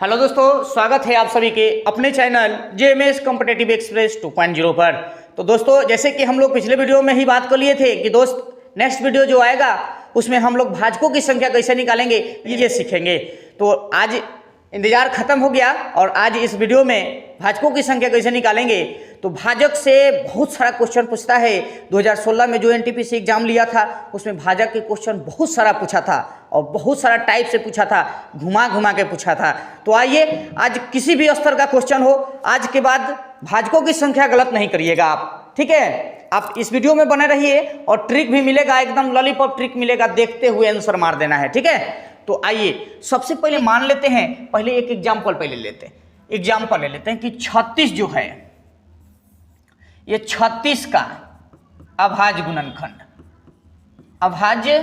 Hello दोस्तों, स्वागत है आप सभी के अपने चैनल जेएमएस कॉम्पिटिटिव एक्सप्रेस 2.0 पर। तो दोस्तों, जैसे कि हम लोग पिछले वीडियो में ही बात कर लिए थे कि दोस्त नेक्स्ट वीडियो जो आएगा उसमें हम लोग भाजकों की संख्या कैसे निकालेंगे ये सीखेंगे। तो आज इंतजार खत्म हो गया और आज इस वीडियो में भाजकों की संख्या कैसे निकालेंगे। तो भाजक से बहुत सारा क्वेश्चन पूछता है। 2016 में जो एनटीपीसी एग्जाम लिया था उसमें भाजक के क्वेश्चन बहुत सारा पूछा था और बहुत सारा टाइप से पूछा था, घुमा घुमा के पूछा था। तो आइए, आज किसी भी स्तर का क्वेश्चन हो, आज के बाद भाजकों की संख्या गलत नहीं करिएगा आप, ठीक है। आप इस वीडियो में बने रहिए और ट्रिक भी मिलेगा, एकदम लॉलीपॉप ट्रिक मिलेगा, देखते हुए आंसर मार देना है, ठीक है। तो आइए सबसे पहले मान लेते हैं, पहले एक एग्जाम्पल पहले लेते हैं, एग्जाम्पल ले लेते हैं कि 36 जो है ये 36 का अभाज्य गुणनखंड, अभाज्य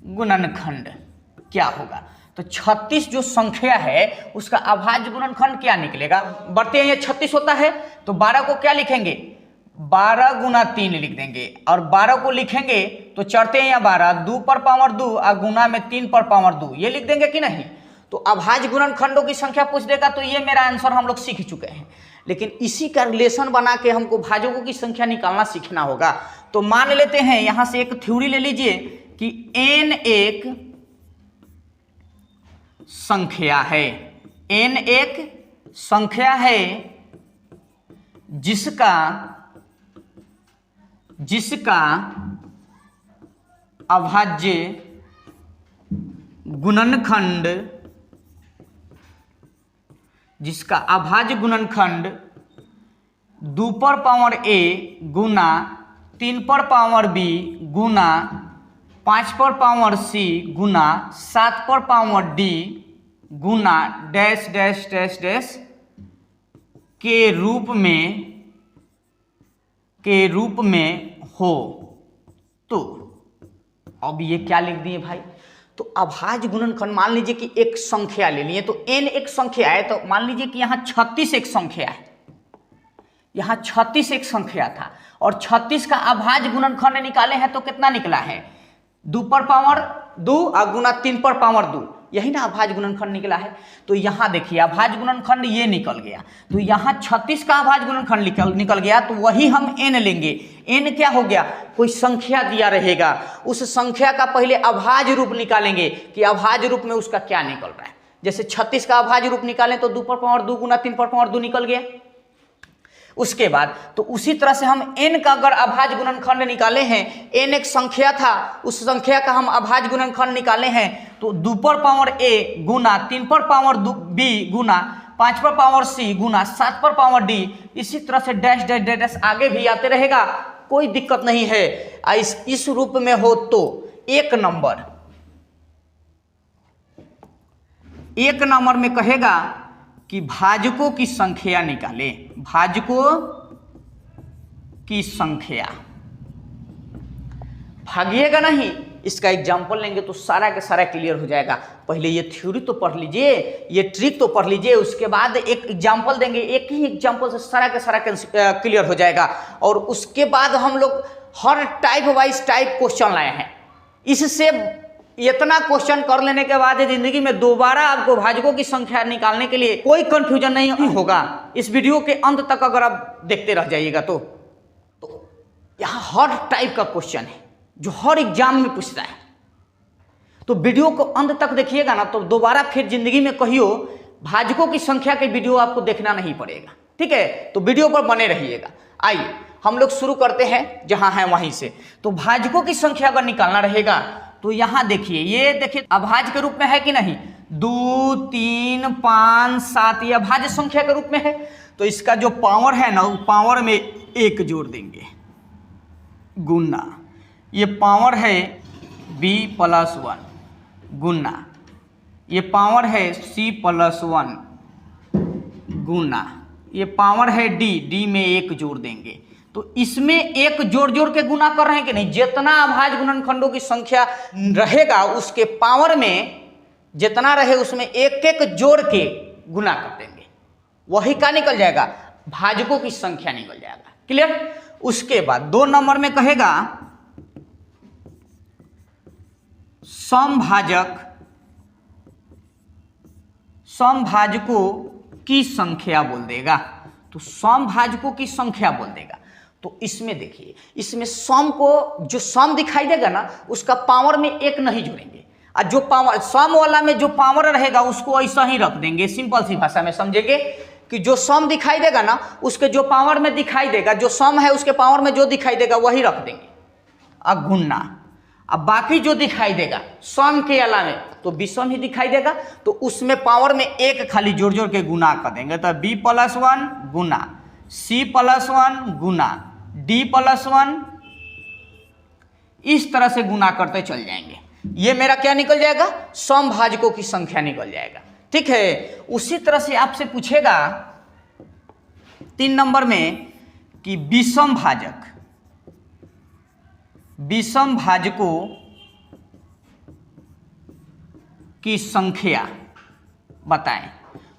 गुणनखंड क्या होगा। तो 36 जो संख्या है उसका अभाज्य गुणनखंड क्या निकलेगा। बढ़ते हैं, ये 36 होता है तो 12 को क्या लिखेंगे, 12 गुना 3 लिख देंगे और 12 को लिखेंगे तो चढ़ते हैं या 12 2 पर पावर 2 और गुना में 3 पर पावर 2, ये लिख देंगे कि नहीं। तो अभाज्य गुणनखंडों की संख्या पूछ देगा तो ये मेरा आंसर हम लोग सीख चुके हैं, लेकिन इसी का रिलेशन बना के हमको भाजकों की संख्या निकालना सीखना होगा। तो मान लेते हैं यहां से एक थ्योरी ले लीजिए कि n एक संख्या है, n एक संख्या है जिसका अभाज्य गुणनखंड, जिसका अभाज्य गुणनखंड 2 पर पावर a गुना 3 पर पावर b गुना 5 पर पावर c गुना 7 पर पावर d गुना डैश डैश डैश डैश के रूप में हो। तो अब ये क्या लिख दिए भाई। तो अभाज्य गुणनखंड मान लीजिए कि एक संख्या ले लिए, तो n एक संख्या है, तो मान लीजिए कि यहाँ 36 एक संख्या है, यहाँ 36 एक संख्या था और 36 का अभाज्य गुणनखंड निकाले हैं तो कितना निकला है, 2 पर पावर 2 और गुना 3 पर पावर 2, यही ना अभाज्य गुणनखंड निकला है। तो यहाँ देखिए अभाज्य गुणनखंड ये निकल गया, तो यहाँ 36 का अभाज्य गुणनखंड निकल गया, तो वही हम n लेंगे। n क्या हो गया, कोई संख्या दिया रहेगा, उस संख्या का पहले अभाज्य रूप निकालेंगे कि अभाज्य रूप में उसका क्या निकल रहा है। जैसे 36 का अभाज्य रूप निकालें तो 2 पर पावर 2 गुना 3 पर पावर 2 निकल गया। उसके बाद तो उसी तरह से हम n का अगर अभाज्य गुणनखंड निकाले हैं, n एक संख्या था, उस संख्या का हम अभाज्य गुणनखंड निकाले हैं तो 2 पर पावर a गुना 3 पर पावर b गुना 5 पर पावर c गुना 7 पर पावर d, इसी तरह से डैश डैश डैश डैश आगे भी आते रहेगा, कोई दिक्कत नहीं है। इस रूप में हो तो एक नंबर में कहेगा कि भाजकों की संख्या निकाले, भाजकों की संख्या, भागिएगा नहीं। इसका एग्जाम्पल लेंगे तो सारा के सारा क्लियर हो जाएगा। पहले ये थ्योरी तो पढ़ लीजिए, ये ट्रिक तो पढ़ लीजिए, उसके बाद एक एग्जाम्पल देंगे, एक ही एग्जाम्पल से सारा के सारा क्लियर हो जाएगा। और उसके बाद हम लोग हर टाइप वाइज टाइप क्वेश्चन लाए हैं। इससे इतना क्वेश्चन कर लेने के बाद जिंदगी में दोबारा आपको भाजकों की संख्या निकालने के लिए कोई कंफ्यूजन नहीं होगा। इस वीडियो के अंत तक अगर आप देखते रह जाइएगा तो यहाँ हर टाइप का क्वेश्चन है जो हर एग्जाम में पूछता है। तो वीडियो को अंत तक देखिएगा ना, तो दोबारा फिर जिंदगी में कहियो भाजकों की संख्या के वीडियो आपको देखना नहीं पड़ेगा, ठीक है। तो वीडियो पर बने रहिएगा। आइए हम लोग शुरू करते हैं जहां है वहीं से। तो भाजकों की संख्या अगर निकालना रहेगा तो यहाँ देखिए, ये देखिए अभाज्य के रूप में है कि नहीं, 2 3 5 7 ये अभाज्य संख्या के रूप में है। तो इसका जो पावर है ना, वो पावर में 1 जोड़ देंगे गुना, ये पावर है b + 1 गुना, ये पावर है c + 1 गुना, ये पावर है d में 1 जोड़ देंगे। तो इसमें एक जोड़ जोड़ के गुना कर रहे हैं कि नहीं, जितना अभाज्य गुणनखंडों की संख्या रहेगा उसके पावर में जितना रहे उसमें एक एक जोड़ के गुना कर देंगे, वही का निकल जाएगा, भाजकों की संख्या निकल जाएगा। क्लियर। उसके बाद 2 नंबर में कहेगा समभाजक समभाजकों की संख्या बोल देगा। तो समभाजकों की संख्या बोल देगा। तो इसमें देखिए, इसमें सम को, जो सम दिखाई देगा ना, उसका पावर में एक नहीं जोड़ेंगे, और जो पावर सम वाला में जो पावर रहेगा उसको ऐसा ही रख देंगे। सिंपल सी भाषा में समझेंगे कि जो सम दिखाई देगा ना, उसके जो पावर में दिखाई देगा, जो सम है उसके पावर में जो दिखाई देगा वही रख देंगे, अब गुणा। अब बाकी जो दिखाई देगा सम के अलावा तो विषम ही दिखाई देगा, तो उसमें पावर में एक खाली जोड़ जोड़ के गुना कर देंगे। तो b+1 गुना c+1 गुना d+1, इस तरह से गुना करते चल जाएंगे। ये मेरा क्या निकल जाएगा? समभाजकों की संख्या निकल जाएगा। ठीक है। उसी तरह से आपसे पूछेगा 3 नंबर में कि विषम भाजक, विषम भाजकों की संख्या बताएं।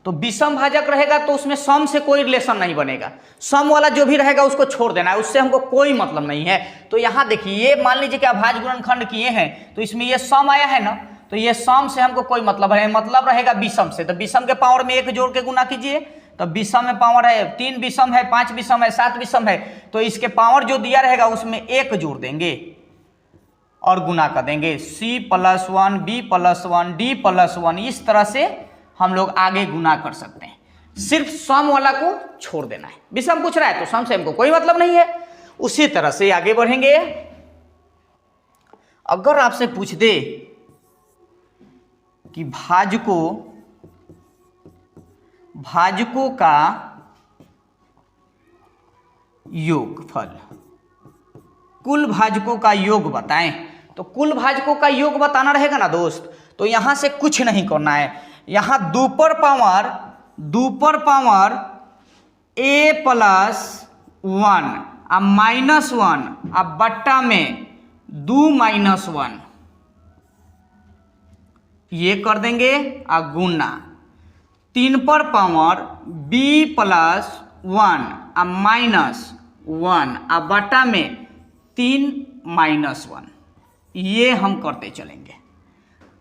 तो विषम भाजक रहेगा तो उसमें सम से कोई रिलेशन नहीं बनेगा, सम वाला जो भी रहेगा उसको छोड़ देना है, उससे हमको कोई मतलब नहीं है। तो यहां देखिए, ये मान लीजिए कि अभाज्य गुणनखंड किए हैं, तो इसमें ये सम आया है ना, तो ये सम से हमको कोई मतलब है, मतलब रहेगा विषम से। तो विषम के पावर में एक जोड़ के गुना कीजिए, तो विषम में पावर है 3 विषम है, 5 विषम है, 7 विषम है, तो इसके पावर जो दिया रहेगा उसमें एक जोड़ देंगे और गुना कर देंगे। c+1 b+1 d+1, इस तरह से हम लोग आगे गुना कर सकते हैं। सिर्फ सम वाला को छोड़ देना है। विषम पूछ रहा है तो सम से हमको कोई मतलब नहीं है। उसी तरह से आगे बढ़ेंगे। अगर आपसे पूछ दे कि भाजकों का योगफल, कुल भाजकों का योग बताएं, तो कुल भाजकों का योग बताना रहेगा ना दोस्त, तो यहां से कुछ नहीं करना है। यहां 2 पर पावर a+1 अब -1 अब बट्टा में 2 - 1, ये कर देंगे और गुना। 3 पर पावर b+1 अब -1 अब बट्टा में 3 - 1, ये हम करते चलेंगे।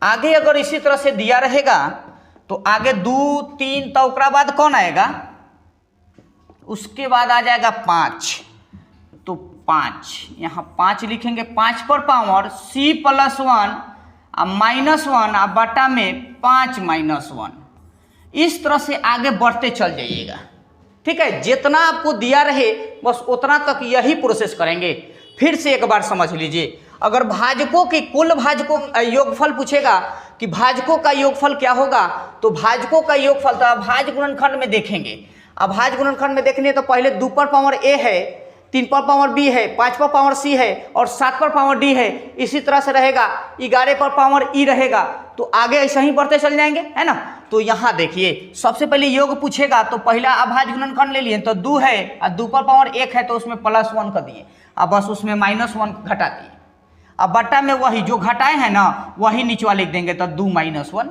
आगे अगर इसी तरह से दिया रहेगा तो आगे 2 3, तो उसके बाद कौन आएगा? उसके बाद आ जाएगा 5, तो 5 यहाँ 5 लिखेंगे। 5 पर पावर c+1 अब -1 अब बटा में 5 - 1, इस तरह से आगे बढ़ते चल जाइएगा। ठीक है, जितना आपको दिया रहे बस उतना तक यही प्रोसेस करेंगे। फिर से एक बार समझ लीजिए, अगर भाजकों की कुल भाजकों योगफल पूछेगा कि भाजकों का योगफल क्या होगा, तो भाजकों का योगफल तो अभाज्य गुणनखंड में देखेंगे। अभाज्य गुणनखंड में देखने तो पहले 2 पर पावर a है, 3 पर पावर b है, 5 पर पावर c है और 7 पर पावर d है। इसी तरह से रहेगा, 11 पर पावर e रहेगा, तो आगे ऐसे ही बढ़ते चल जाएंगे, है ना। तो यहाँ देखिए, सबसे पहले योग पूछेगा तो पहला अभाज्य गुणनखंड ले लिए, तो 2 है और 2 पर पावर 1 है, तो उसमें +1 कर दिए, अब बस उसमें -1 घटा दिए। अब बट्टा में वही जो घटाए हैं ना वही नीचवा लिख देंगे, तो 2 - 1।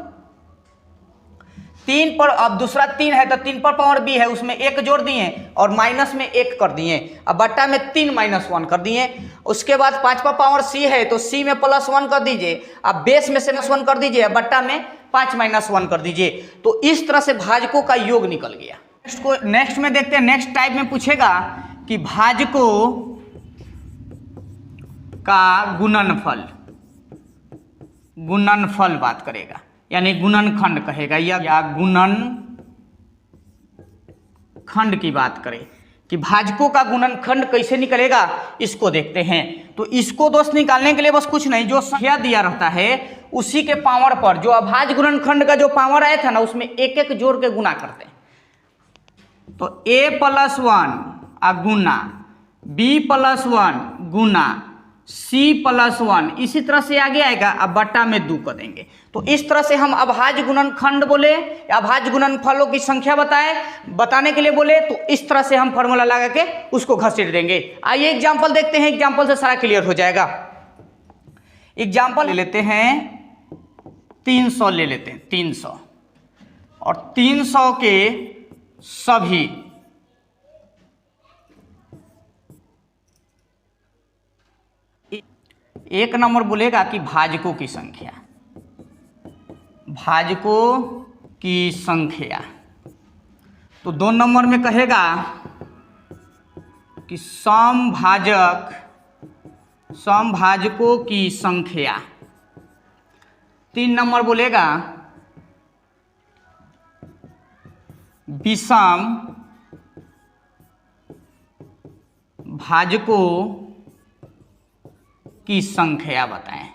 3 पर, अब दूसरा 3 है तो 3 पर पावर b है, उसमें 1 जोड़ दिए और माइनस में 1 कर दिए, अब बट्टा में 3 - 1 कर दिए। उसके बाद 5 पर पावर c है तो c में +1 कर दीजिए, अब बेस में से -1 कर दीजिए, बट्टा में 5 - 1 कर दीजिए। तो इस तरह से भाजकों का योग निकल गया। नेक्स्ट में देखते हैं, नेक्स्ट टाइप में पूछेगा कि भाजकों का गुणनफल बात करेगा, यानी गुणनखंड कहेगा या गुणनखंड की बात करें कि भाजकों का गुणनखंड कैसे निकलेगा, इसको देखते हैं। तो इसको दोस्त निकालने के लिए बस कुछ नहीं, जो संख्या दिया रहता है उसी के पावर पर जो अभाज्य गुणनखंड का जो पावर आया था ना उसमें एक एक जोड़ के गुना करते हैं। तो a+1 गुना b+1 गुना c+1, इसी तरह से आगे आएगा, अब बट्टा में 2 कर देंगे। तो इस तरह से हम अभाज्य गुणनखंड बोले, अभाज्य गुणनफलों की संख्या बताने के लिए बोले, तो इस तरह से हम फॉर्मूला लगा के उसको घसीट देंगे। आइए एग्जांपल देखते हैं, एग्जांपल से सारा क्लियर हो जाएगा। एग्जांपल ले लेते हैं, 300 ले लेते हैं, 300 और 300 के सभी एक नंबर बोलेगा कि भाजकों की संख्या, भाजकों की संख्या। तो 2 नंबर में कहेगा कि समभाजकों की संख्या। 3 नंबर बोलेगा विषम भाजकों की संख्या बताएं।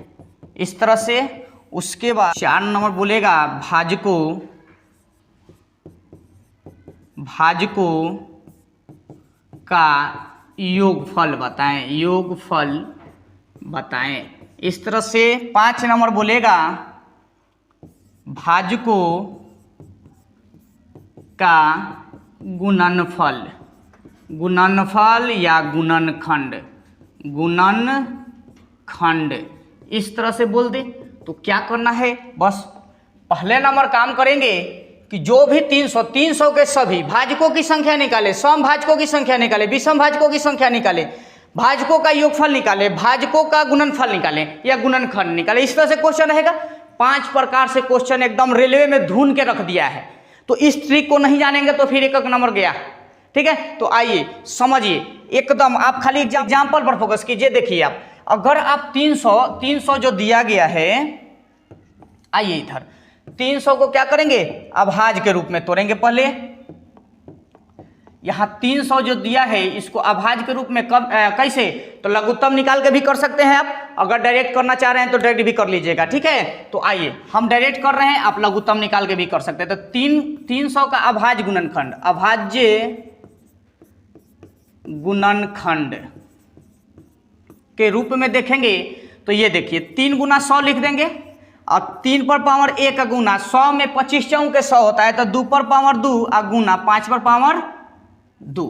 इस तरह से। उसके बाद 4 नंबर बोलेगा भाजकों का योगफल बताएं, योगफल बताएं। इस तरह से 5 नंबर बोलेगा भाजकों का गुणनफल, गुणनफल या गुणनखंड, गुणनखंड। इस तरह से बोल दे। तो क्या करना है, बस पहले नंबर काम करेंगे कि जो भी 300 के सभी भाजकों की संख्या निकाले, समभाजकों की संख्या निकाले, विषम भाजकों की संख्या निकाले, भाजकों का योगफल निकाले, भाजकों का गुणनफल निकाले या गुणनखंड निकाले। इस तरह से क्वेश्चन रहेगा। 5 प्रकार से क्वेश्चन एकदम रेलवे में धुन के रख दिया है। तो इस ट्रिक को नहीं जानेंगे तो फिर एक नंबर गया। ठीक है, तो आइए समझिए एकदम। आप खाली एग्जाम्पल पर फोकस कीजिए। देखिए आप, अगर आप 300 जो दिया गया है, आइए इधर 300 को क्या करेंगे, अभाज्य के रूप में तोड़ेंगे। पहले यहां 300 जो दिया है इसको अभाज्य के रूप में कैसे, तो लघुत्तम निकाल के भी कर सकते हैं आप। अगर डायरेक्ट करना चाह रहे हैं तो डायरेक्ट भी कर लीजिएगा। ठीक है, तो आइए हम डायरेक्ट कर रहे हैं, आप लघुत्तम निकाल के भी कर सकते हैं। तो 300 का अभाज्य गुणनखंड, अभाज्य गुणनखंड के रूप में देखेंगे तो ये देखिए 3 गुना 100 लिख देंगे और 3 पर पावर 1 का गुना 100 में 25 चौक के 100 होता है, तो 2 पर पावर 2 और गुना 5 पर पावर 2,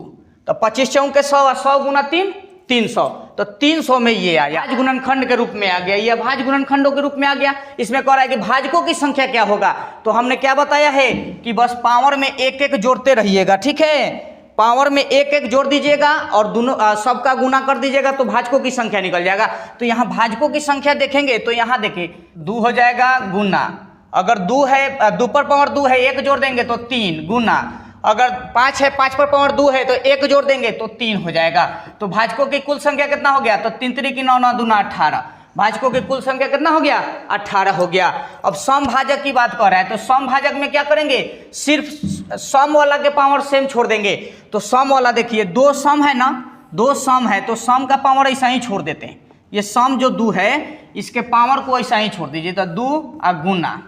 तो 25 चौक के 100 और 100 गुना 3 300। तो 300 में ये आया भाज्य गुणनखंड के रूप में आ गया, ये भाज्य गुणनखंडों के रूप में आ गया। इसमें कह रहा है कि भाजकों की संख्या क्या होगा, तो हमने क्या बताया है कि बस पावर में एक एक जोड़ते रहिएगा। ठीक है, पावर में एक एक जोड़ दीजिएगा और दोनों सबका गुना कर दीजिएगा तो भाजकों की संख्या निकल जाएगा। तो यहाँ भाजकों की संख्या देखेंगे तो यहाँ देखिए 2 हो जाएगा गुना, अगर 2 है 2 पर पावर 2 है 1 जोड़ देंगे तो 3 गुना, अगर 5 है 5 पर पावर 2 है तो 1 जोड़ देंगे तो 3 हो जाएगा। तो भाजकों की कुल संख्या कितना हो गया, तो 3 3 की 9 9 दूना 18। भाजकों की कुल संख्या कितना हो गया, 18 हो गया। अब समभाजक की बात कर रहा है तो समभाजक में क्या करेंगे, सिर्फ सम वाला के पावर सेम छोड़ देंगे। तो सम वाला देखिए 2 सम है ना, 2 सम है तो सम का पावर ऐसा ही छोड़ देते हैं। ये सम जो 2 है इसके पावर को ऐसा ही छोड़ दीजिए, तो 2 और गुना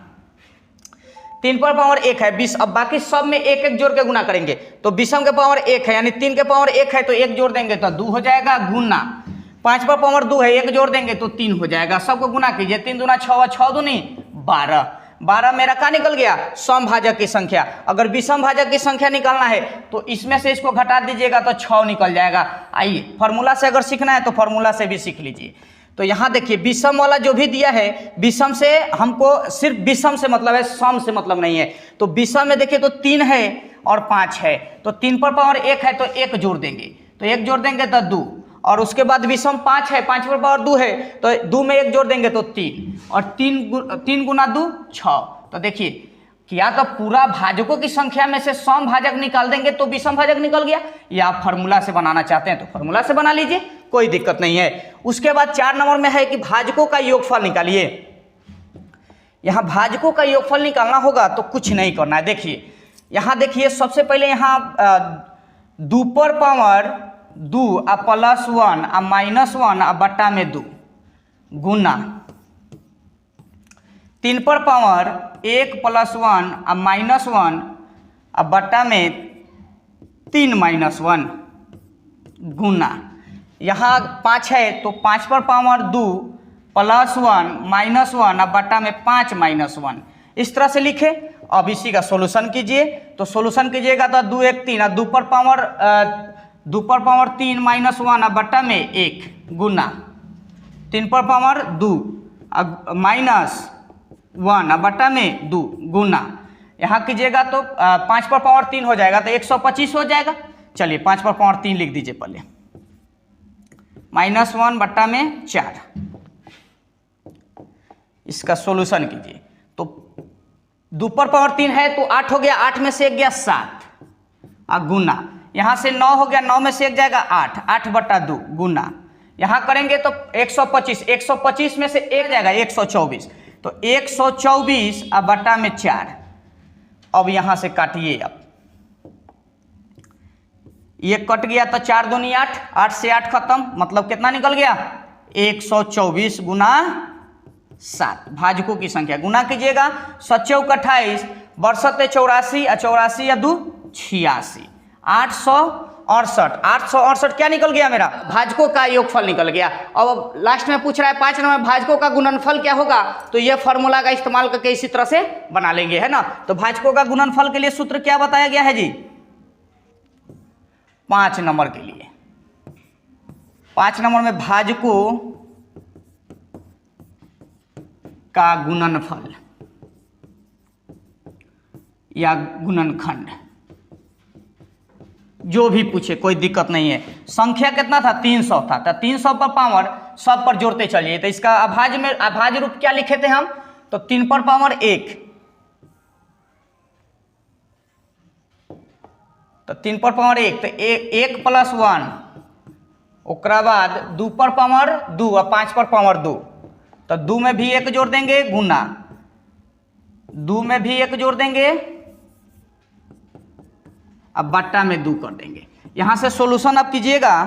3 पर पावर 1 है 20। अब बाकी सब में एक एक जोड़ के गुना करेंगे तो विषम के पावर 1 है यानी 3 के पावर 1 है तो 1 जोड़ देंगे तो 2 हो जाएगा गुना, 5 पर पावर 2 है 1 जोड़ देंगे तो 3 हो जाएगा। सबको गुना कीजिए, 3 दूना 6 और 6 दूनी 12। 12 मेरा क्या निकल गया, समभाजक की संख्या। अगर विषम भाजक की संख्या निकालना है तो इसमें से इसको घटा दीजिएगा तो 6 निकल जाएगा। आइए फॉर्मूला से अगर सीखना है तो फॉर्मूला से भी सीख लीजिए। तो यहाँ देखिए विषम वाला जो भी दिया है, विषम से हमको सिर्फ विषम से मतलब है, सम से मतलब नहीं है। तो विषम में देखिए तो 3 है और 5 है, तो 3 पर पावर 1 है तो 1 जोड़ देंगे, तो 1 जोड़ देंगे तो 2, और उसके बाद विषम 5 है 5 पर पावर 2 है तो 2 में 1 जोड़ देंगे तो 3, और 3 गुना 2 6। तो देखिए या तो पूरा भाजकों की संख्या में से सम भाजक निकाल देंगे तो विषम भाजक निकल गया, या आप फॉर्मूला से बनाना चाहते हैं तो फॉर्मूला से बना लीजिए, कोई दिक्कत नहीं है। उसके बाद 4 नंबर में है कि भाजकों का योगफल निकालिए। यहाँ भाजकों का योगफल निकालना होगा तो कुछ नहीं करना है। देखिए यहाँ देखिए सबसे पहले यहाँ 2 पर पावर 2 आ +1 आ -1 आ बट्टा में 2 गुना 3 पर पावर 1 +1 आ -1 आ बट्टा में 3 -1 गुना, यहाँ 5 है तो 5 पर पावर 2 +1 -1 आ बट्टा में 5 -1, इस तरह से लिखे। अब इसी का सॉल्यूशन कीजिए, तो सॉल्यूशन कीजिएगा तो 2 1 3 2 पर पावर 3 -1 आ बट्टा में 1 गुना 3 पर पावर 2 -1 आ बट्टा में 2 गुना, यहाँ कीजिएगा तो 5 पर पावर 3 हो जाएगा तो 125 हो जाएगा। चलिए 5 पर पावर 3 लिख दीजिए पहले, -1 बट्टा में 4, इसका सॉल्यूशन कीजिए। तो 2 पर पावर 3 है तो 8 हो गया, 8 में से 1 गया 7 और गुना, यहाँ से 9 हो गया, 9 में से 1 जाएगा 8, 8/2 गुना, यहाँ करेंगे तो 125, 125 में से 1 जाएगा 124, तो 124 और बटा में 4। अब यहाँ से काटिए, अब ये कट गया तो 4 दूनी 8, 8 से 8 खत्म, मतलब कितना निकल गया 124 गुना 7। भाजकों की संख्या गुना कीजिएगा, 7 चौक 28, बरसत 84 और 84 या 2 86, 868, 868 क्या निकल गया मेरा भाजकों का योगफल निकल गया। अब लास्ट में पूछ रहा है 5 नंबर भाजकों का गुणनफल क्या होगा, तो ये फॉर्मूला का इस्तेमाल करके इसी तरह से बना लेंगे, है ना। तो भाजकों का गुणनफल के लिए सूत्र क्या बताया गया है जी, 5 नंबर के लिए, 5 नंबर में भाजकों का गुणनफल या गुणनखंड जो भी पूछे कोई दिक्कत नहीं है। संख्या कितना था 300 था, तो 300 पर पावर सब पर जोड़ते चलिए, तो इसका अभाज्य में अभाज्य रूप क्या लिखे थे हम, तो 3 पर पावर 1, तो 3 पर पावर 1, तो 1 + 1, ओकरा बाद 2 पर पावर 2 और 5 पर पावर 2, तो 2 में भी 1 जोड़ देंगे गुना, 2 में भी 1 जोड़ देंगे, अब बट्टा में 2 कर देंगे। यहाँ से सॉल्यूशन आप कीजिएगा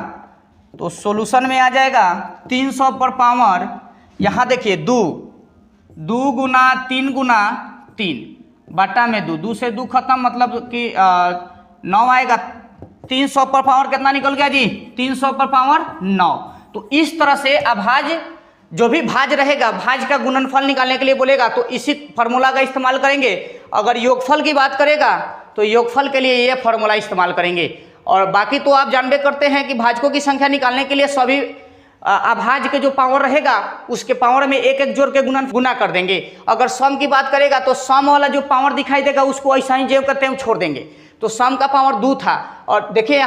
तो सॉल्यूशन में आ जाएगा 300 पर पावर, यहाँ देखिए 2 गुना 3 गुना 3 बट्टा में 2, 2 से 2 खत्म, मतलब कि 9 आएगा। 300 पर पावर कितना निकल गया जी 300 पर पावर 9। तो इस तरह से अभाज्य जो भी भाज्य रहेगा, भाज्य का गुणनफल निकालने के लिए बोलेगा तो इसी फार्मूला का इस्तेमाल करेंगे। अगर योगफल की बात करेगा तो योगफल के लिए ये फार्मूला इस्तेमाल करेंगे। और बाकी तो आप जानबे करते हैं कि भाजकों की संख्या निकालने के लिए सभी अभाज्य के जो पावर रहेगा उसके पावर में 1 जोड़ के गुना कर देंगे। अगर सम की बात करेगा तो सम वाला जो पावर दिखाई देगा उसको ऐसा ही जेब करते हैं छोड़ देंगे। तो सम का पावर 2 था, और देखिए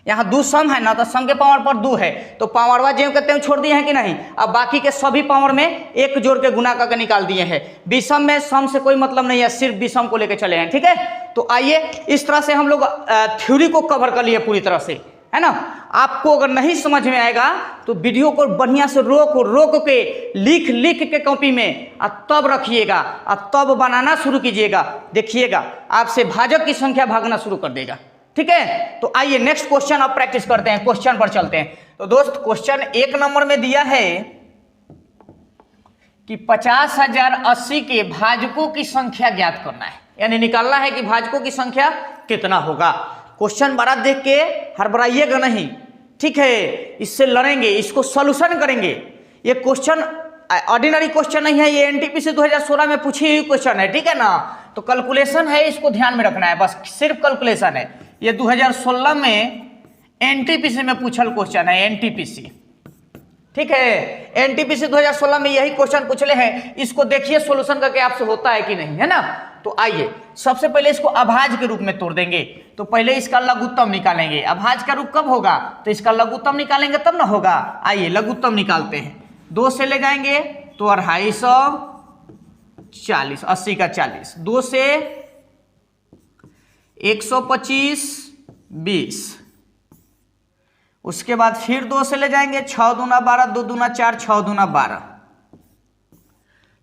यहाँ 2 सम है ना, तो सम के पावर पर 2 है, तो पावरवा जेब करते हैं छोड़ दिए हैं कि नहीं। अब बाकी के सभी पावर में 1 जोड़ के गुना करके निकाल दिए हैं। विषम में सम से कोई मतलब नहीं है, सिर्फ विषम को लेकर चले हैं, ठीक है। तो आइए इस तरह से हम लोग थ्योरी को कवर कर लिए पूरी तरह से, है ना। आपको अगर नहीं समझ में आएगा तो वीडियो को बढ़िया से रोक के लिख के कॉपी में तब रखिएगा और तब बनाना शुरू कीजिएगा। देखिएगा आपसे भाजक की संख्या भागना शुरू कर देगा, ठीक है। तो आइए नेक्स्ट क्वेश्चन अब प्रैक्टिस करते हैं, क्वेश्चन पर चलते हैं। तो दोस्त क्वेश्चन 1 नंबर में दिया है कि 50,080 के भाजकों की संख्या ज्ञात करना है, यानी निकालना है कि भाजकों की संख्या कितना होगा। क्वेश्चन बड़ा देख के हड़बड़ाइएगा नहीं, ठीक है। इससे लड़ेंगे, इसको सॉल्यूशन करेंगे। ये क्वेश्चन ऑर्डिनरी क्वेश्चन नहीं है, ये एनटीपीसी 2016 में पूछी हुई क्वेश्चन है, ठीक है ना। तो कैलकुलेशन है, इसको ध्यान में रखना है, बस सिर्फ कैलकुलेशन है। ये 2016 में एनटीपीसी में पूछल क्वेश्चन है, एनटीपीसी, ठीक है। एनटीपीसी 2016 में यही क्वेश्चन पूछले हैं। इसको देखिए सॉल्यूशन करके आपसे होता है कि नहीं, है ना। तो आइए सबसे पहले इसको अभाज्य के रूप में तोड़ देंगे। तो पहले इसका लघुत्तम निकालेंगे। अभाज्य का रूप कब होगा, तो इसका लघुत्तम निकालेंगे तब ना होगा। आइए लघुत्तम निकालते हैं। 2 से ले जाएंगे तो 250, 80 का 40, 2 से 125, 20, उसके बाद फिर 2 से ले जाएंगे, 6 दूना 12, 2 दूना 4, 6 दूना 12,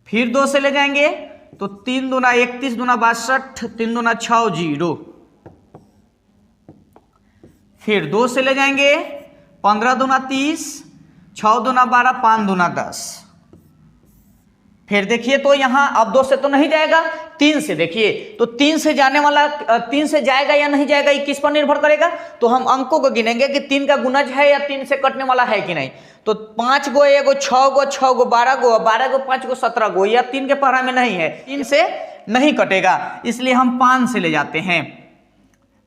फिर 2 से ले जाएंगे तो 3 दूना 31, दूना 62, 3 दूना 6, 0, फिर 2 से ले जाएंगे 15 दूना 30, 6 दूना 12, 5 दूना 10, फिर देखिए तो यहाँ अब 2 से तो नहीं जाएगा, 3 से देखिए तो 3 से जाने वाला 3 से जाएगा या नहीं जाएगा ये किस पर निर्भर करेगा। तो हम अंकों को गिनेंगे कि 3 का गुणज है या 3 से कटने वाला है कि नहीं। तो 5 गो 1 गो 6 गो 6 गो 12 गो 12 गो 5 गो 17 गो, या 3 के पहरा में नहीं है, 3 से नहीं कटेगा, इसलिए हम 5 से ले जाते हैं।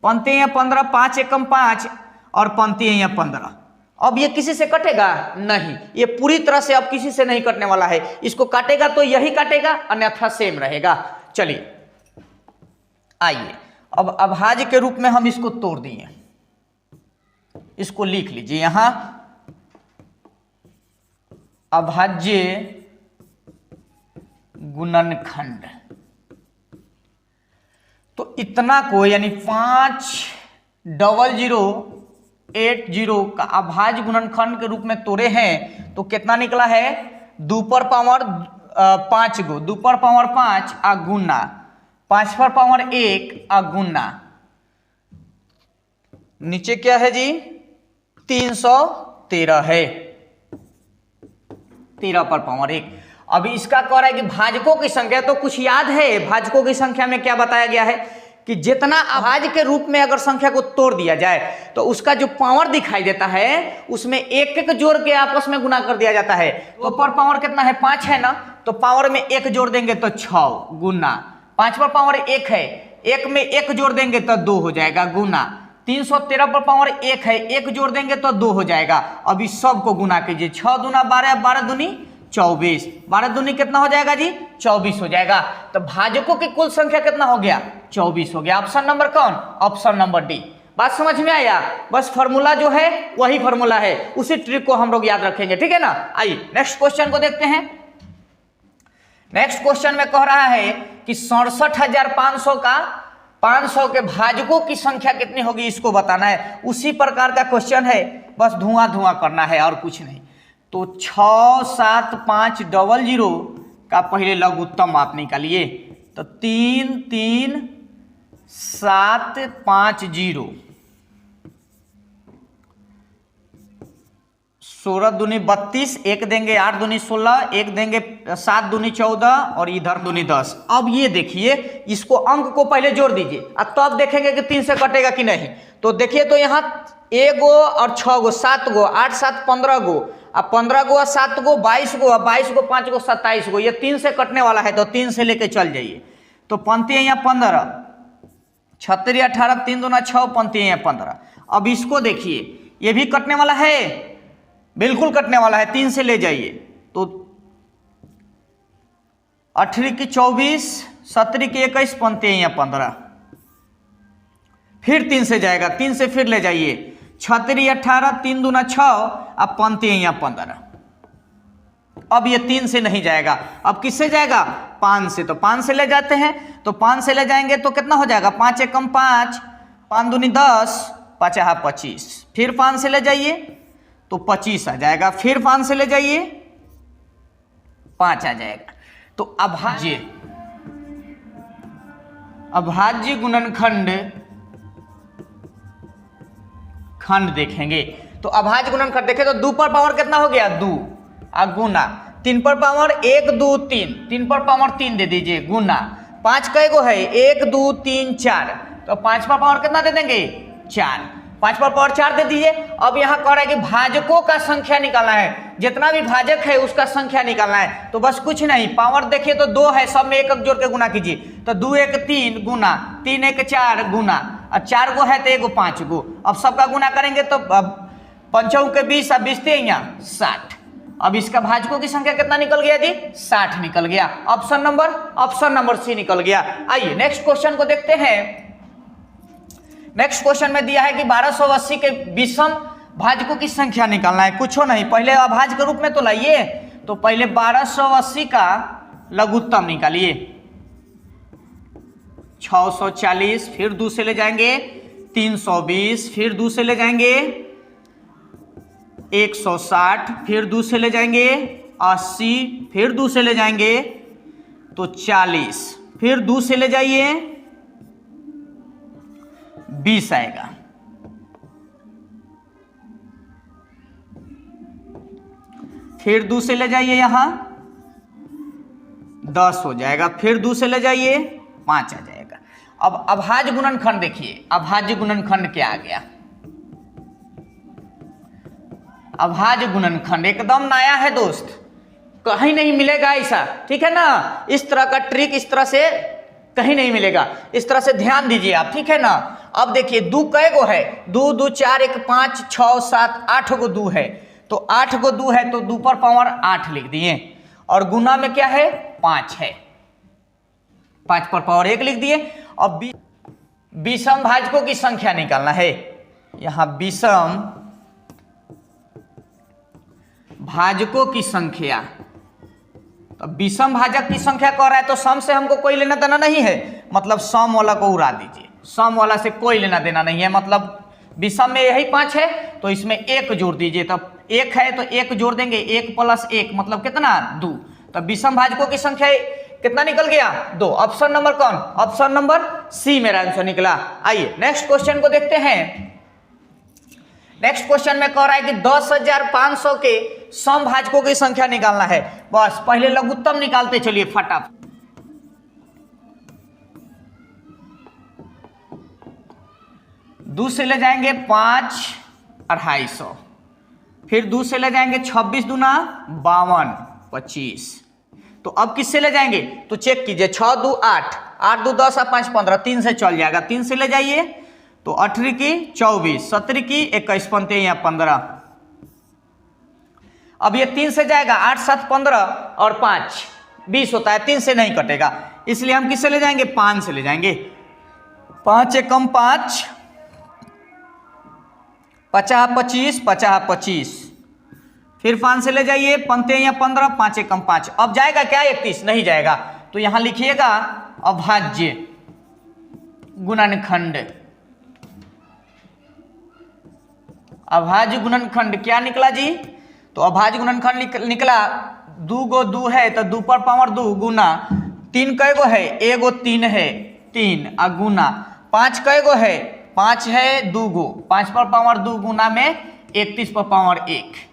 पंक्ति है 15, 5 एकम 5 और पंक्ति है 15। अब ये किसी से कटेगा नहीं, ये पूरी तरह से अब किसी से नहीं कटने वाला है। इसको काटेगा तो यही काटेगा, अन्यथा सेम रहेगा। चलिए आइए अब अभाज्य के रूप में हम इसको तोड़ दिए, इसको लिख लीजिए यहां अभाज्य गुणनखंड। तो इतना को यानी 50080 का अभाज्य गुणनखंड के रूप में तोड़े हैं तो कितना निकला है 2 पर पावर 5 गो 2 पर पावर 5 आ गुना 5 पर पावर 1 आ गुना नीचे क्या है जी 313 है 13 पर पावर 1। अभी इसका कह रहा है कि भाजकों की संख्या, तो कुछ याद है भाजकों की संख्या में क्या बताया गया है कि जितना अभाज्य के रूप में अगर संख्या को तोड़ दिया जाए तो उसका जो पावर दिखाई देता है उसमें एक एक जोड़ के आपस में गुना कर दिया जाता है। तो पर पावर कितना है 5 है ना, तो पावर में 1 जोड़ देंगे तो 6 गुना 5 पर पावर 1 है, 1 में 1 जोड़ देंगे तो 2 हो जाएगा गुना 313 पर पावर 1 है, 1 जोड़ देंगे तो 2 हो जाएगा। अभी सबको गुना कीजिए 6 दूना 12, 12 दूनी 24, 12 दूनी कितना हो जाएगा जी 24 हो जाएगा। तो भाजकों की कुल संख्या कितना हो गया 24 हो गया। ऑप्शन नंबर कौन, ऑप्शन नंबर डी। बात समझ में आया, बस फॉर्मूला जो है वही फॉर्मूला है, उसी ट्रिक को हम लोग याद रखेंगे, ठीक है ना। आइए नेक्स्ट क्वेश्चन को देखते हैं। नेक्स्ट क्वेश्चन में कह रहा है कि 67,500 का 500 के भाजकों की संख्या कितनी होगी इसको बताना है। उसी प्रकार का क्वेश्चन है, बस धुआं धुआं करना है और कुछ नहीं। तो 67500 का पहले लघुत्तम आप निकालिए, तो 33750 16 दूनी 32, 1 देंगे 8 दूनी 16, 1 देंगे 7 दूनी 14 और इधर दूनी 10। अब ये देखिए इसको अंक को पहले जोड़ दीजिए अब तो आप देखेंगे कि 3 से कटेगा कि नहीं। तो देखिए तो यहाँ 1 गो और 6 गो 7 गो 8 7 15 गो, अब 15 गो 7 गो 22 गो, 22 गो 5 गो 27 गो, ये 3 से कटने वाला है तो 3 से लेके चल जाइए। तो पंक्ति है यहाँ 15, 36 18, 3 दूना 6, पंक्ति है यहाँ 15। अब इसको देखिए ये भी कटने वाला है, बिल्कुल कटने वाला है, 3 से ले जाइए। तो 18 की 24, 17 की 21, पंक्ति है यहाँ 15, फिर 3 से जाएगा, 3 से फिर ले जाइए 36 18, 3 दूना 6, अब पंक्ति है यहाँ 15। अब ये 3 से नहीं जाएगा, अब किससे जाएगा 5 से, तो 5 से ले जाते हैं। तो 5 से ले जाएंगे तो कितना हो जाएगा 5 एकम 5, 5 दूनी 10, 5 25, फिर 5 से ले जाइए तो 25 आ जाएगा, फिर 5 से ले जाइए 5 आ जाएगा। तो अभाज्य गुणनखंड देखेंगे। तो अभाज्य गुणनखंड देखें तो 2 पर पावर कितना हो गया 2 आ गुना 3 पर पावर 1 2 3, 3 पर पावर 3 दे दीजिए गुना 5 कई गो है 1 2 3 4, तो 5 पर पावर कितना दे देंगे 4, 5 पर पावर 4 दे दीजिए। अब यहाँ कह रहा है कि भाजकों का संख्या निकालना है, जितना भी भाजक है उसका संख्या निकालना है। तो बस कुछ नहीं, पावर देखिए तो 2 है, सब में 1 1 जोड़ के गुना कीजिए। तो 2 1 3 गुना 3 1 4 गुना, और 4 गो है तो 1 5 गो। अब सबका गुना करेंगे तो 5 के 20 अब 20 यहाँ 60। अब इसका भाजकों की संख्या कितना निकल गया जी 60 निकल गया। ऑप्शन नंबर सी निकल गया। आइए नेक्स्ट क्वेश्चन को देखते हैं। नेक्स्ट क्वेश्चन में दिया है कि 1280 के विषम भाजकों की संख्या निकालना है। कुछ नहीं, पहले अभाज्य के रूप में तो लाइए, तो पहले 1280 का लघुत्तम निकालिए 640, फिर 2 से ले जाएंगे 320, फिर 2 से ले जाएंगे 160, फिर 2 से ले जाएंगे 80, फिर 2 से ले जाएंगे तो 40, फिर 2 से ले जाइए 20 आएगा। फिर 2 से ले जाइए यहां 10 हो जाएगा, फिर 2 से ले जाइए 5 आ जाएगा। अब अभाज्य गुणनखंड देखिए, अभाज्य गुणनखंड क्या आ गया। अभाज्य गुणनखंड एकदम नया है दोस्त, कहीं नहीं मिलेगा ऐसा, ठीक है ना। इस तरह का ट्रिक इस तरह से कहीं नहीं मिलेगा, इस तरह से ध्यान दीजिए आप, ठीक है ना। अब देखिए 2 कै गो है, 2 2 4 1 5 6 7 8 गो 2 है, तो 8 गो 2 है तो 2 पर पावर 8 लिख दिए, और गुना में क्या है 5 है, 5 पर पावर 1 लिख दिए। अब विषम भाजकों की संख्या निकालना है। यहां विषम भाजकों की संख्या, तो विषम भाजक की संख्या कह रहा है तो सम से हमको कोई लेना देना नहीं है, मतलब सम वाला को उड़ा दीजिए, सम वाला से कोई लेना देना नहीं है। मतलब विषम में यही 5 है तो इसमें 1 जोड़ दीजिए, तब 1 है तो 1 जोड़ देंगे, 1 + 1 मतलब कितना 2। तब विषम भाजकों की संख्या कितना निकल गया 2। ऑप्शन नंबर कौन, ऑप्शन नंबर सी मेरा आंसर निकला। आइए नेक्स्ट क्वेश्चन को देखते हैं। नेक्स्ट क्वेश्चन में कह रहा है कि 10,500 के समभाजकों की संख्या निकालना है। बस पहले लघुत्तम निकालते चलिए फटाफट। दो से ले जाएंगे 5 250, फिर दो से ले जाएंगे 26 दूना 52 25। तो अब किससे ले जाएंगे तो चेक कीजिए, 6 2 8, 8 2 10 और 5 15, 3 से चल जाएगा, 3 से ले जाइए तो 18 की 24, 17 की 21, 15 या 15। अब ये 3 से जाएगा, 8 7 15 और 5 20 होता है, 3 से नहीं कटेगा, इसलिए हम किससे ले जाएंगे 5 से ले जाएंगे। 5 एकम 5, 50 25, 50 25, फिर 5 से ले जाइए 15 या 15, 5 एकम 5। अब जाएगा क्या 31, नहीं जाएगा, तो यहां लिखिएगा अभाज्य गुणनखंड। अभाज्य गुणनखंड क्या निकला जी, तो अभाज्य गुणनखंड निकला 2 गो 2 है तो 2 पर पावर 2 गुना 3 कै गो है, 1 गो 3 है 3 आ गुना 5 कै गो है 5 है 2 गो, 5 पर पावर 2 गुना में 31 पर पावर 1।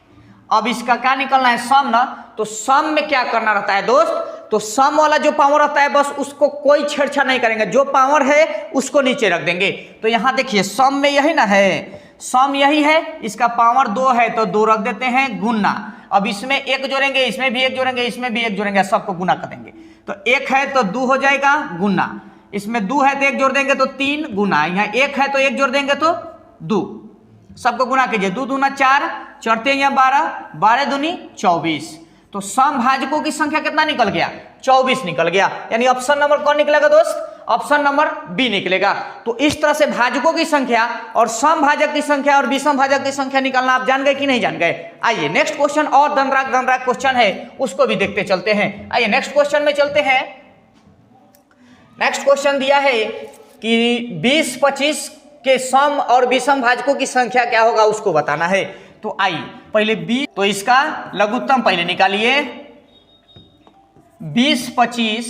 अब इसका क्या निकलना है सम ना, तो सम में क्या करना रहता है दोस्त, तो सम वाला जो पावर रहता है बस उसको कोई छेड़छाड़ नहीं करेंगे, जो पावर है उसको नीचे रख देंगे। तो यहां देखिए सम में यही ना है, सम यही है, इसका पावर 2 है तो 2 रख देते हैं गुना। अब इसमें 1 जोड़ेंगे, इसमें भी 1 जोड़ेंगे, इसमें भी 1 जोड़ेंगे, सबको गुना कर देंगे। तो 1 है तो 2 हो जाएगा गुना, इसमें 2 है तो 1 जोड़ देंगे तो 3 गुना, यहाँ 1 है तो 1 जोड़ देंगे तो 2, सबको गुना कीजिए, 2 दूना 4, 4 या 12, 12 दूनी 24। तो समभाजकों की संख्या कितना निकल गया 24 निकल गया, यानी ऑप्शन नंबर कौन निकलेगा दोस्त, ऑप्शन नंबर बी निकलेगा। तो इस तरह से भाजकों की संख्या और समभाजक की संख्या और विषम भाजक की संख्या निकालना आप जान गए कि नहीं जान गए। आइए नेक्स्ट क्वेश्चन और धनराग क्वेश्चन है उसको भी देखते चलते हैं। आइए नेक्स्ट क्वेश्चन में चलते हैं। नेक्स्ट क्वेश्चन दिया है कि 20-25 के सम और विषम भाजकों की संख्या क्या होगा उसको बताना है। तो आइए पहले 20, तो इसका लघुत्तम पहले निकालिए। 20-25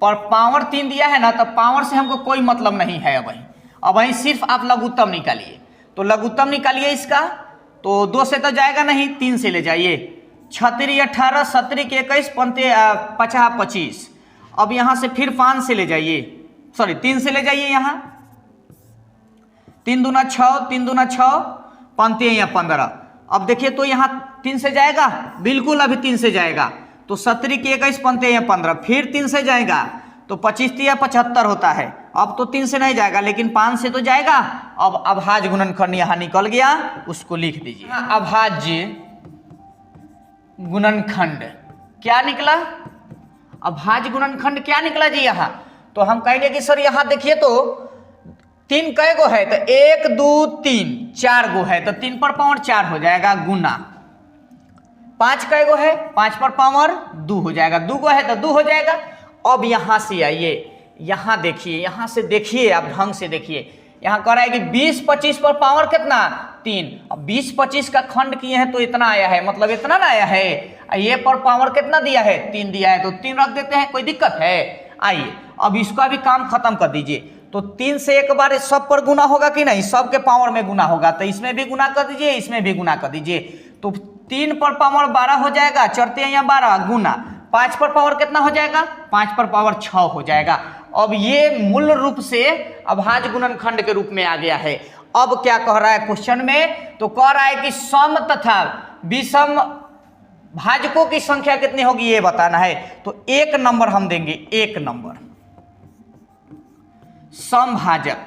पर पावर 3 दिया है ना, तो पावर से हमको कोई मतलब नहीं है। अब वही सिर्फ आप लघुत्तम निकालिए, तो लघुत्तम निकालिए इसका, तो 2 से तो जाएगा नहीं, 3 से ले जाइए, 36 18, 17 के 21, 50 25। अब यहां से फिर 5 से ले जाइए, सॉरी 3 से ले जाइए, यहां 3 दूना 6, 3 दूना 6, 15 या 15। अब देखिए तो यहां 3 से जाएगा, बिल्कुल अभी 3 से जाएगा, तो 17 के 21, 15 या 15, फिर 3 से जाएगा तो 25 या 75 होता है। अब तो 3 से नहीं जाएगा लेकिन 5 से तो जाएगा। अब अभाज्य गुणनखंड यहां निकल गया, उसको लिख दीजिए। अभाज्य गुणनखंड क्या निकला, अभाज्य गुणनखंड क्या निकला जी यहां, तो हम कहेंगे कि सर यहां देखिए तो 3 कै गो है, तो 1 2 3 4 गो है, तो 3 पर पावर 4 हो जाएगा गुना 5 कै गो है, 5 पर पावर 2 हो जाएगा, 2 गो है तो 2 हो जाएगा। अब यहां से आइए, यहां देखिए, यहां से देखिए, आप ढंग से देखिए, यहां कह रहा है कि 20-25 पर पावर कितना 3। अब 20-25 का खंड किए हैं तो इतना आया है, मतलब इतना ना आया है। ये पर पावर कितना दिया है 3 दिया है, तो 3 रख देते हैं, कोई दिक्कत है। आइए अब इसका भी काम खत्म कर दीजिए, तो 3 से एक बार सब पर गुना होगा कि नहीं, सबके पावर में गुना होगा, तो इसमें भी गुना कर दीजिए, इसमें भी गुना कर दीजिए, तो 3 पर पावर 12 हो जाएगा, 4 या 12 गुना 5 पर पावर कितना हो जाएगा, 5 पर पावर 6 हो जाएगा। अब ये मूल रूप से अभाज्य गुणनखंड के रूप में आ गया है। अब क्या कह रहा है क्वेश्चन में, तो कह रहा है कि सम तथा विषम भाजकों की संख्या कितनी होगी ये बताना है। तो 1 नंबर हम देंगे, 1 नंबर समभाजक,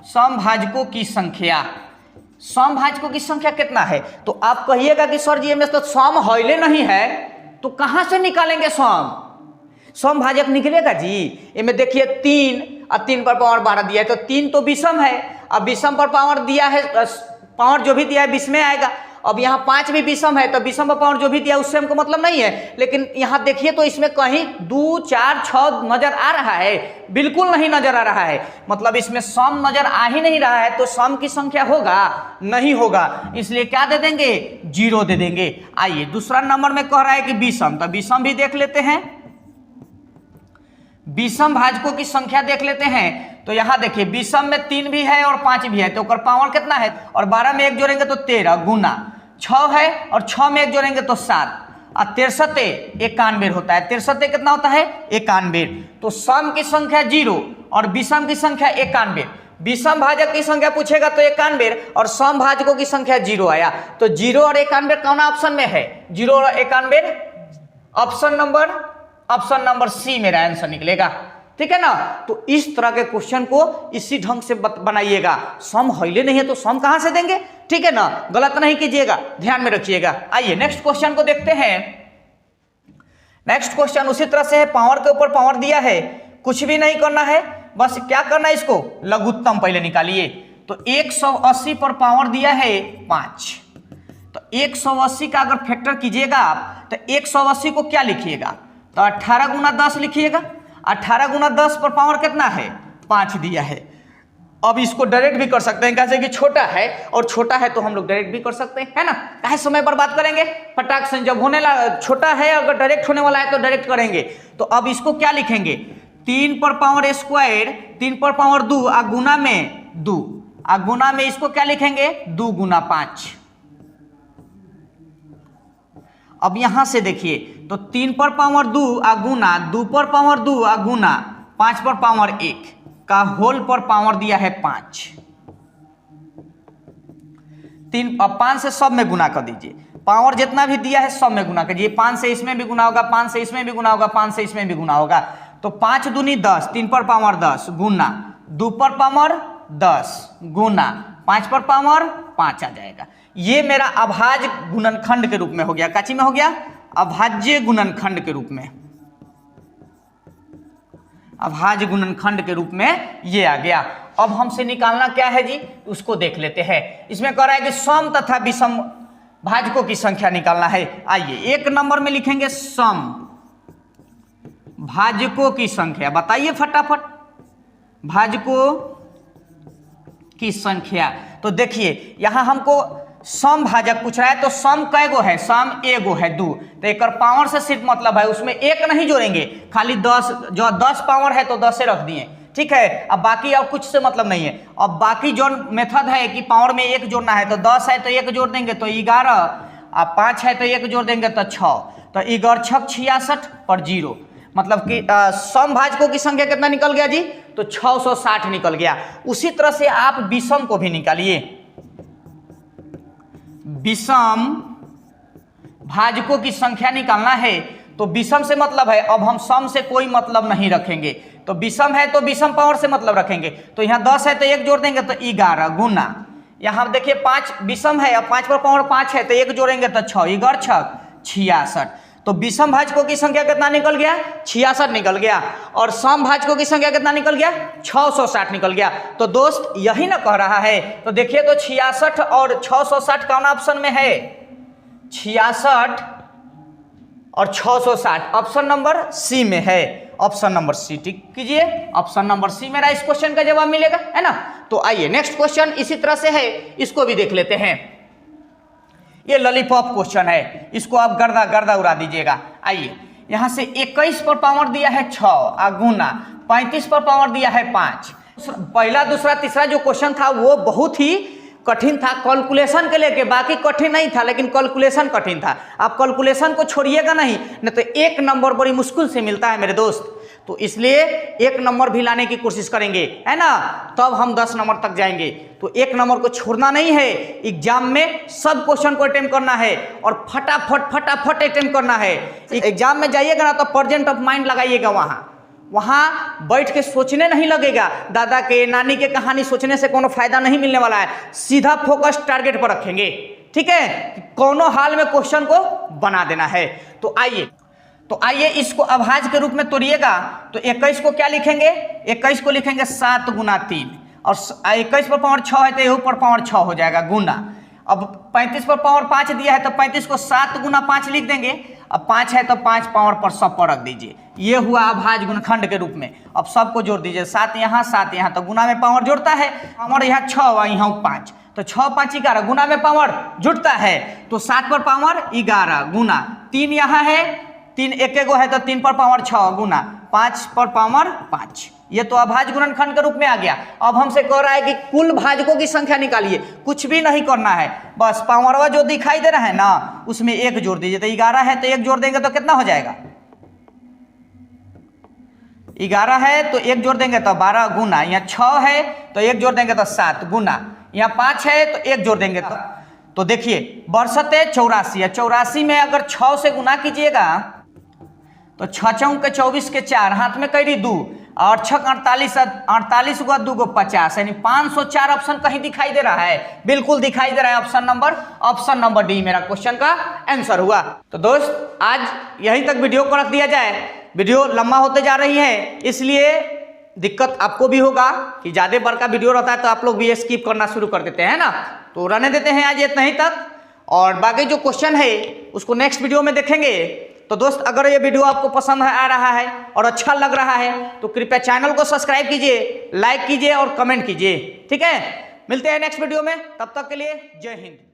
समभाजकों की संख्या, समभाजकों की संख्या कितना है। तो आप कहिएगा कि सर जी में तो सम हौले नहीं है, तो कहां से निकालेंगे सम, समभाजक निकलेगा जी। इनमें देखिए 3 और 3 पर पावर 12 दिया है, तो 3 तो विषम है, अब विषम पर पावर दिया है, पावर जो भी दिया है विष में आएगा। अब यहाँ 5 भी विषम है तो विषम पर पावर जो भी दिया उससे हमको मतलब नहीं है, लेकिन यहाँ देखिए तो इसमें कहीं 2, 4, 6 नजर आ रहा है, बिल्कुल नहीं नजर आ रहा है, मतलब इसमें सम नजर आ ही नहीं रहा है, तो सम की संख्या होगा नहीं होगा, इसलिए क्या दे देंगे 0 दे देंगे। आइए दूसरा नंबर में कह रहा है कि विषम, तो विषम भी देख लेते हैं, विषम भाजकों की संख्या देख लेते हैं। तो यहां देखिए विषम में 3 भी है और 5 भी है, तो पावर कितना है, और 12 में 1 जोड़ेंगे तो 13 गुना 6 है और 6 में 1 जोड़ेंगे तो 7 और 63 91 होता है। 63 कितना होता है 91, तो सम की संख्या 0 और विषम की संख्या 91। विषम भाजक की संख्या पूछेगा तो 91 और सम भाजकों की संख्या 0 आया, तो 0 और 91 कौन ऑप्शन में है, 0 और 91 ऑप्शन नंबर सी मेरा आंसर निकलेगा, ठीक है ना। तो इस तरह के क्वेश्चन को इसी ढंग से बनाइएगा, सम हईले नहीं है तो सम कहां से देंगे, ठीक है ना, गलत नहीं कीजिएगा, ध्यान में रखिएगा। आइए नेक्स्ट क्वेश्चन को देखते हैं। नेक्स्ट क्वेश्चन उसी तरह से है, पावर के ऊपर पावर दिया है, कुछ भी नहीं करना है, बस क्या करना है, इसको लघुत्तम पहले निकालिए। तो 180 पर पावर दिया है 5, तो 180 का अगर फैक्टर कीजिएगा आप तो 180 को क्या लिखिएगा, तो 18 गुना 10 लिखिएगा। 18 गुना 10 पर पावर कितना है 5 दिया है। अब इसको डायरेक्ट भी कर सकते हैं, कैसे कि छोटा है और छोटा है तो हम लोग डायरेक्ट भी कर सकते हैं, है ना, काहे समय बर्बाद करेंगे, फटाक से जब होने छोटा है अगर डायरेक्ट होने वाला है तो डायरेक्ट करेंगे। तो अब इसको क्या लिखेंगे, 3 पर पावर स्क्वायर 3 पर पावर 2 आ गुना में 2 आ गुना में इसको क्या लिखेंगे 2 गुना 5। अब यहां से देखिए तो 3 पर पावर 2 आ गुना 2 पर पावर 2 आ गुना 5 पर पावर 1 का होल पर पावर दिया है 5। 3 अब 5 से सब में गुना कर दीजिए, पावर जितना भी दिया है सब में गुना कीजिए, 5 से इसमें भी गुना होगा, 5 से इसमें भी गुना होगा, 5 से इसमें भी गुना होगा, तो 5 दूनी 10, 3 पर पावर 10 गुना 2 पर पावर 10 गुना 5 पर पावर 5 आ जाएगा। ये मेरा अभाज्य गुणनखंड के रूप में हो गया, काची में हो गया, अभाज्य गुणनखंड के रूप में, अभाज्य गुणनखंड के रूप में ये आ गया। अब हमसे निकालना क्या है जी, उसको देख लेते हैं। इसमें कह रहा है कि सम तथा विषम भाजकों की संख्या निकालना है। आइए 1 नंबर में लिखेंगे सम भाजकों की संख्या, बताइए फटाफट भाजकों की संख्या। तो देखिए यहां हमको सम भाजक पूछ रहा है, तो सम कैगो है, सम एगो है 2, तो एक पावर से सिर्फ मतलब है, उसमें 1 नहीं जोड़ेंगे, खाली 10, जो 10 पावर है तो 10 से रख दिए, ठीक है। अब बाकी और कुछ से मतलब नहीं है। अब बाकी जो मेथड है कि पावर में 1 जोड़ना है, तो 10 है तो 1 जोड़ देंगे तो 11, अब 5 है तो 1 जोड़ देंगे तो 6, तो 11 6 66 पर 0, मतलब कि सम भाजकों की संख्या कितना निकल गया जी, तो 660 निकल गया। उसी तरह से आप विषम को भी निकालिए, विषम भाजकों की संख्या निकालना है, तो विषम से मतलब है, अब हम सम से कोई मतलब नहीं रखेंगे, तो विषम है तो विषम पावर से मतलब रखेंगे, तो यहाँ 10 है तो 1 जोड़ देंगे तो 11 गुना, यहाँ देखिए 5 विषम है, अब 5 पर पावर 5 है तो 1 जोड़ेंगे तो 6 11 6 66, तो विषम भाजकों की संख्या कितना निकल गया 66 निकल गया, और सम भाजकों की संख्या कितना निकल गया 660 निकल गया। तो दोस्त यही ना कह रहा है, तो देखिए तो 66 और 660 कौन ऑप्शन में है, 66 और 660 ऑप्शन नंबर सी में है, ऑप्शन नंबर सी टिक कीजिए, ऑप्शन नंबर सी मेरा इस क्वेश्चन का जवाब मिलेगा, है ना। तो आइए नेक्स्ट क्वेश्चन इसी तरह से है, इसको भी देख लेते हैं। ये लॉलीपॉप क्वेश्चन है, इसको आप गर्दा गर्दा उड़ा दीजिएगा। आइए यहां से 21 पर पावर दिया है 6 आ गुना 35 पर पावर दिया है 5। पहला दूसरा तीसरा जो क्वेश्चन था वो बहुत ही कठिन था कैलकुलेशन के लेके, बाकी कठिन नहीं था लेकिन कैलकुलेशन कठिन था। आप कैलकुलेशन को छोड़िएगा नहीं तो 1 नंबर बड़ी मुश्किल से मिलता है मेरे दोस्त, तो इसलिए 1 नंबर भी लाने की कोशिश करेंगे, है ना, तब हम 10 नंबर तक जाएंगे। तो 1 नंबर को छोड़ना नहीं है, एग्जाम में सब क्वेश्चन को अटेम्प्ट करना है और फटाफट अटेम्प्ट करना है। एग्जाम में जाइएगा ना तो प्रेजेंट ऑफ माइंड लगाइएगा, वहाँ बैठ के सोचने नहीं लगेगा, दादा के नानी के कहानी सोचने से कोनो फायदा नहीं मिलने वाला है, सीधा फोकस टारगेट पर रखेंगे, ठीक है, कोनो हाल में क्वेश्चन को बना देना है। तो आइए इसको अभाज्य के रूप में तोड़िएगा, तो 21 को क्या लिखेंगे, 21 को लिखेंगे 7 गुना 3, और 21 पर पावर 6 है तो यहू पर पावर 6 हो जाएगा गुना। अब 35 पर पावर 5 दिया है तो 35 को 7 गुना 5 लिख देंगे। अब 5 है तो 5 पावर पर सब पर रख दीजिए, ये हुआ अभाज्य गुणनखंड के रूप में। अब सबको जोड़ दीजिए, 7 यहाँ 7 यहाँ, तो गुना में पावर जुड़ता है, पावर यहाँ 6 और यहाँ 5, तो 6 5 11, गुना में पावर जुड़ता है, तो 7 पर पावर 11 गुना 3 यहाँ है, 3 एक गो है तो 3 पर पावर 6 गुना 5 पर पावर 5, ये तो अभाज्य गुणनखंड के रूप में आ गया। अब हमसे कह रहा है कि कुल भाजकों की संख्या निकालिए, कुछ भी नहीं करना है, बस पावरवा जो दिखाई दे रहा है ना उसमें 1 जोड़ दीजिए, तो 11 है तो 1 जोड़ देंगे तो कितना हो जाएगा, 11 है तो 1 जोड़ देंगे तो 12 गुना, यहाँ 6 है तो 1 जोड़ देंगे तो 7 गुना, यहाँ 5 है तो 1 जोड़ देंगे तो देखिए बरसते 84 है, 84 में अगर 6 से गुना कीजिएगा तो 6 चौक के 24 के 4, हाथ में कैरी 2 और 6 48, 48 को 2 को 50, यानी 504 ऑप्शन कहीं दिखाई दे रहा है, बिल्कुल दिखाई दे रहा है ऑप्शन नंबर डी मेरा क्वेश्चन का आंसर हुआ। तो दोस्त आज यहीं तक वीडियो को रख दिया जाए, वीडियो लंबा होते जा रही है, इसलिए दिक्कत आपको भी होगा कि ज़्यादा बड़ा का वीडियो रहता है तो आप लोग भी स्किप करना शुरू कर देते हैं ना, तो रहने देते हैं आज इतना ही तक, और बाकी जो क्वेश्चन है उसको नेक्स्ट वीडियो में देखेंगे। तो दोस्त अगर ये वीडियो आपको पसंद आ रहा है और अच्छा लग रहा है तो कृपया चैनल को सब्सक्राइब कीजिए, लाइक कीजिए और कमेंट कीजिए, ठीक है। मिलते हैं नेक्स्ट वीडियो में, तब तक के लिए जय हिंद।